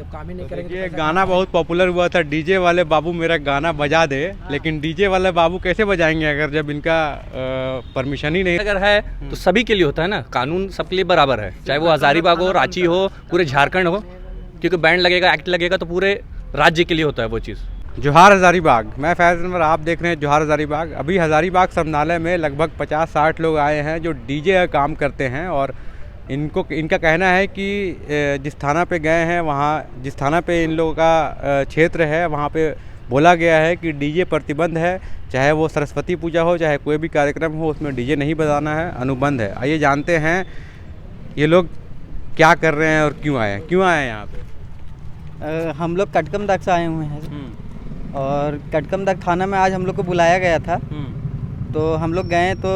जब काम ही नहीं तो करेंगे। ये गाना बहुत पॉपुलर हुआ था, डीजे वाले बाबू मेरा गाना बजा दे, लेकिन डीजे वाले बाबू कैसे बजाएंगे अगर जब इनका परमिशन ही नहीं। अगर है तो सभी के लिए होता है ना, कानून सबके लिए बराबर है, चाहे वो हजारीबाग हो, रांची हो, पूरे झारखंड हो, क्योंकि बैंड लगेगा, एक्ट लगेगा तो पूरे राज्य के लिए होता है वो चीज़। जोहार हजारीबाग, मैं फैज़ अनवर, आप देख रहे हैं जोहार हजारीबाग। अभी हजारीबाग समनालय में लगभग 50-60 लोग आए हैं जो डीजे का काम करते हैं, और इनका कहना है कि जिस थाना पे गए हैं, वहाँ जिस थाना पे इन लोगों का क्षेत्र है, वहाँ पे बोला गया है कि डीजे प्रतिबंध है, चाहे वो सरस्वती पूजा हो, चाहे कोई भी कार्यक्रम हो, उसमें डीजे नहीं बजाना है, अनुबंध है। आइए जानते हैं ये लोग क्या कर रहे हैं और क्यों आए हैं यहाँ पे। हम लोग कटकमदाग से आए हुए हैं और कटकमदाग थाना में आज हम लोग को बुलाया गया था। तो हम लोग गए तो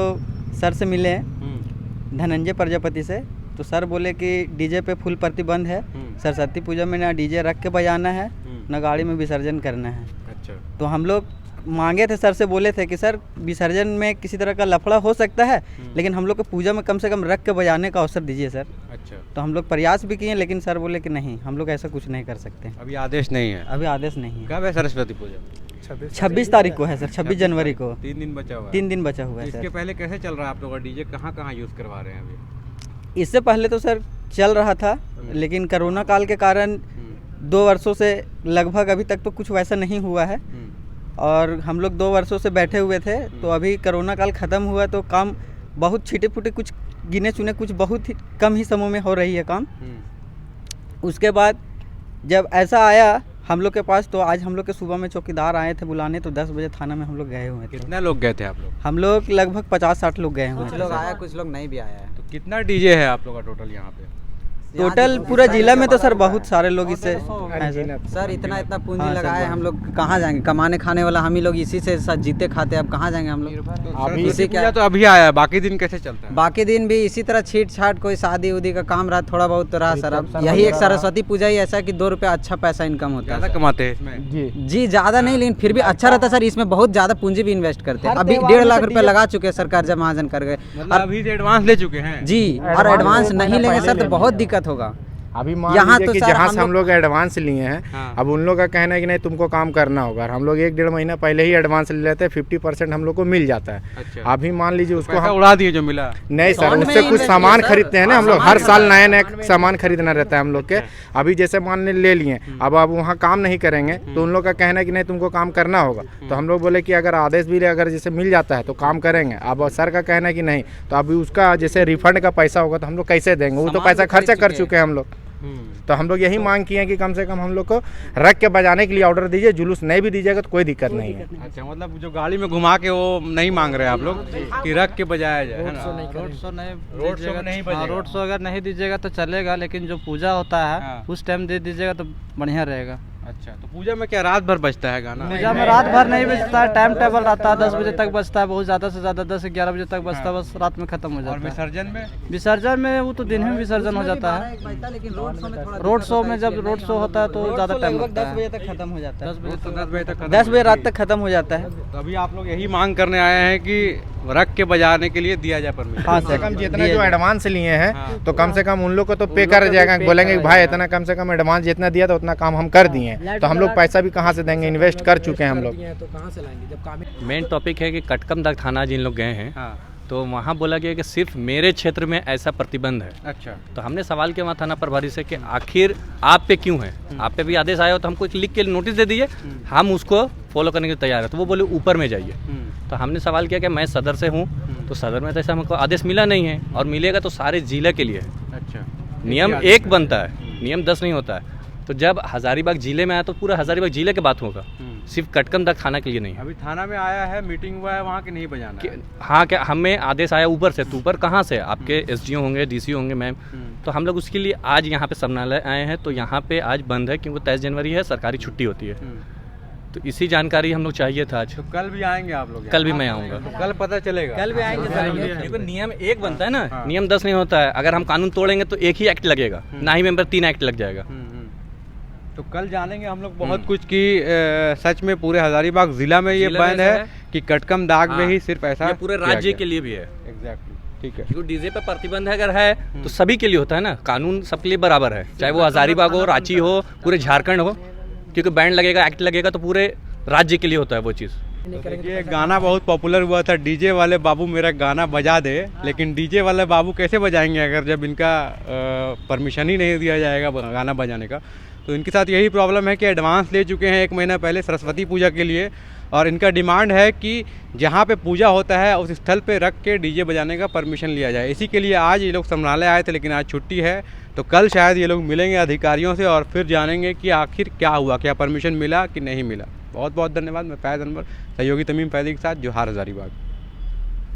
सर से मिले धनंजय प्रजापति से। तो सर बोले कि डीजे पे फुल प्रतिबंध है, सरस्वती पूजा में ना डीजे रख के बजाना है, ना गाड़ी में विसर्जन करना है। अच्छा। तो हम लोग मांगे थे, सर से बोले थे कि सर विसर्जन में किसी तरह का लफड़ा हो सकता है, लेकिन हम लोग को पूजा में कम से कम रख के बजाने का अवसर दीजिए सर। अच्छा। तो हम लोग प्रयास भी किए, लेकिन सर बोले कि नहीं, हम लोग ऐसा कुछ नहीं कर सकते। अभी आदेश नहीं है। अभी आदेश नहीं है। कब है सरस्वती पूजा? 26 तारीख को है सर, 26 जनवरी को। 3 दिन बचा हुआ है। 3 दिन बचा हुआ है इसके सर। पहले कैसे चल रहा है आप लोग का डीजे, कहाँ यूज़ करवा रहे हैं अभी? इससे पहले तो सर चल रहा था, लेकिन कोरोना काल के कारण 2 वर्षों से लगभग अभी तक तो कुछ वैसा नहीं हुआ है, और हम लोग 2 वर्षों से बैठे हुए थे। तो अभी कोरोना काल ख़त्म हुआ तो काम बहुत छिटे फुटे, कुछ गिने चुने, कुछ बहुत ही कम ही समूह में हो रही है काम। उसके बाद जब ऐसा आया हम लोग के पास, तो आज हम लोग के सुबह में चौकीदार आए थे बुलाने, तो 10 बजे थाना में हम लोग गए हुए थे। कितना लोग गए थे आप लोग? हम लोग लगभग 50-60 लोग गए हुए कुछ थे। लोग आया, कुछ लोग नहीं भी आया है। तो कितना डीजे है आप लोग का टोटल यहाँ पे? टोटल पूरा जिला में तो सर बहुत सारे लोग इससे सर इतना पूंजी लगाए, हम लोग कहाँ जाएंगे? कमाने खाने वाला हम ही लोग इसी से साथ जीते खाते, अब कहाँ जाएंगे हम लोग? अभी इसी क्या तो अभी आया है, बाकी दिन कैसे चलता है? बाकी दिन भी इसी तरह छीट छाट, कोई शादी उदी का काम रहा, थोड़ा बहुत रहा सर। अब यही एक सरस्वती पूजा ही ऐसा कि 2 रुपया अच्छा पैसा इनकम होता है। ज़्यादा कमाते हैं इसमें? जी ज़्यादा नहीं, लेकिन फिर भी अच्छा रहता है सर। इसमें बहुत ज़्यादा पूंजी भी इन्वेस्ट करते हैं। अभी 1.5 लाख रुपए लगा चुके हैं सरकार, जब महाजन कर गए। और अभी से एडवांस ले चुके हैं जी, और एडवांस नहीं लेंगे सर तो बहुत दिक्कत होगा। अभी मान यहाँ लीजिए तो कि सर जहाँ से हम लोग एडवांस लिए हैं, हाँ। अब उन लोग का कहना है कि नहीं तुमको काम करना होगा, और हम लोग 1-1.5 महीना पहले ही एडवांस ले लेते हैं, 50% हम लोग को मिल जाता है। अच्छा। अभी मान लीजिए उसको पैसा हम उड़ा दिए जो मिला? नहीं सर, उससे कुछ सामान खरीदते हैं ना हम लोग, हर साल नया सामान खरीदना रहता है हम लोग के। अभी जैसे मान ले लिए, अब वहाँ काम नहीं करेंगे तो उन लोग का कहना है कि नहीं तुमको काम करना होगा। तो हम लोग बोले कि अगर आदेश भी अगर जैसे मिल जाता है तो काम करेंगे। अब सर का कहना है कि नहीं, तो अभी उसका जैसे रिफंड का पैसा होगा तो हम लोग कैसे देंगे? वो तो पैसा खर्चा कर चुके हैं हम लोग। तो हम लोग यही मांग किए हैं कि कम से कम हम लोग को रख के बजाने के लिए ऑर्डर दीजिए। जुलूस नहीं भी दीजिएगा तो कोई दिक्कत नहीं है। अच्छा, मतलब जो गाड़ी में घुमा के वो नहीं मांग रहे आप लोग कि रख के बजाया जाए, है ना? रोड शो नहीं बजेगा। रोड शो अगर नहीं दीजिएगा तो चलेगा, लेकिन जो पूजा होता है उस टाइम दे दीजिएगा तो बढ़िया रहेगा। अच्छा, तो पूजा में क्या रात भर बजता है गाना? पूजा में रात भर नहीं बजता है, टाइम टेबल रहता है, 10 बजे तक बजता है, बहुत ज़्यादा से ज़्यादा 10-11 बजे तक बजता है, बस रात में खत्म हो और जाता है। विसर्जन में? विसर्जन में वो तो दिन में विसर्जन हो जाता है। रोड शो में जब रोड शो होता है तो ज़्यादा टाइम लगता 10 है, बजे तक खत्म हो जाता है। 10 बजे 10 बजे तक? 10 बजे रात तक खत्म हो जाता है। तो अभी आप लोग यही मांग करने आए हैं कि रख के बजाने के लिए दिया जाए परमिशन? हाँ कम से कम जितना जो एडवांस लिए हैं, हाँ। तो कम से कम उन लोग को तो पे कर जाएगा। बोलेंगे कि भाई इतना कम से कम एडवांस जितना दिया था उतना काम हम कर दिए, तो हम लोग पैसा भी कहाँ से देंगे? इन्वेस्ट कर चुके हैं हम लोग। तो कहाँ से लाएंगे जब काम ही? मेन टॉपिक है कि कटकमदाग थाना जिन लोग गए हैं, हाँ। तो वहाँ बोला गया कि सिर्फ मेरे क्षेत्र में ऐसा प्रतिबंध है। अच्छा। तो हमने सवाल किया वहाँ थाना प्रभारी से कि आखिर आप पे क्यों है? आप पे भी आदेश आया हो तो हमको एक लिख के नोटिस दे दीजिए, हम उसको फॉलो करने के लिए तैयार है। तो वो बोले ऊपर में जाइए। तो हमने सवाल किया कि मैं सदर से हूँ, तो सदर में तो ऐसा हमको आदेश मिला नहीं है, और मिलेगा तो सारे जिला के लिए है। अच्छा। नियम 1 बनता है, नियम 10 नहीं होता है। तो जब हजारीबाग जिले में आया तो पूरा हजारीबाग जिले की बात होगा, सिर्फ कटकमदाग थाना के लिए नहीं। अभी थाना में आया है, मीटिंग हुआ है वहाँ के नहीं बजाना है? हाँ, क्या हमें आदेश आया ऊपर से? तो ऊपर कहाँ से? आपके SDO होंगे, DC होंगे मैम। तो हम लोग उसके लिए आज यहाँ पे समनालय आए हैं। तो यहाँ पे आज बंद है क्योंकि 23 जनवरी है, सरकारी छुट्टी होती है। तो इसी जानकारी हम लोग चाहिए था आज। तो कल भी आएंगे आप लोग? कल भी मैं आऊँगा। तो कल पता चलेगा? कल भी आएंगे सर। क्योंकि नियम 1 बनता है ना, नियम 10 नहीं होता है। अगर हम कानून तोड़ेंगे तो 1 ही एक्ट लगेगा, ना ही मेंबर 3 एक्ट लग जाएगा। तो कल जानेंगे हम लोग बहुत कुछ कि सच में पूरे हजारीबाग जिला में ये बैन है कि कटकमदाग में ही सिर्फ ऐसा पूरे राज्य के लिए भी है। एग्जैक्टली। ठीक है। क्योंकि डीजे पे प्रतिबंध अगर है तो सभी के लिए होता है ना, कानून सबके लिए बराबर है, चाहे वो हजारीबाग हो, रांची हो, पूरे झारखंड हो, क्योंकि बैंड लगेगा, एक्ट लगेगा तो पूरे राज्य के लिए होता है वो चीज़। ये गाना बहुत पॉपुलर हुआ था, डीजे वाले बाबू मेरा गाना बजा दे, लेकिन डीजे वाले बाबू कैसे बजाएंगे अगर जब इनका परमिशन ही नहीं दिया जाएगा गाना बजाने का। तो इनके साथ यही प्रॉब्लम है कि एडवांस ले चुके हैं 1 महीना पहले सरस्वती पूजा के लिए, और इनका डिमांड है कि जहाँ पे पूजा होता है उस स्थल पे रख के डीजे बजाने का परमिशन लिया जाए। इसी के लिए आज ये लोग समराले आए थे, लेकिन आज छुट्टी है, तो कल शायद ये लोग मिलेंगे अधिकारियों से और फिर जानेंगे कि आखिर क्या हुआ, क्या परमिशन मिला कि नहीं मिला। बहुत बहुत धन्यवाद। मैं फैज़ अनवर, सहयोगी तमीम फैज़ी के साथ, जोहार हज़ारीबाग।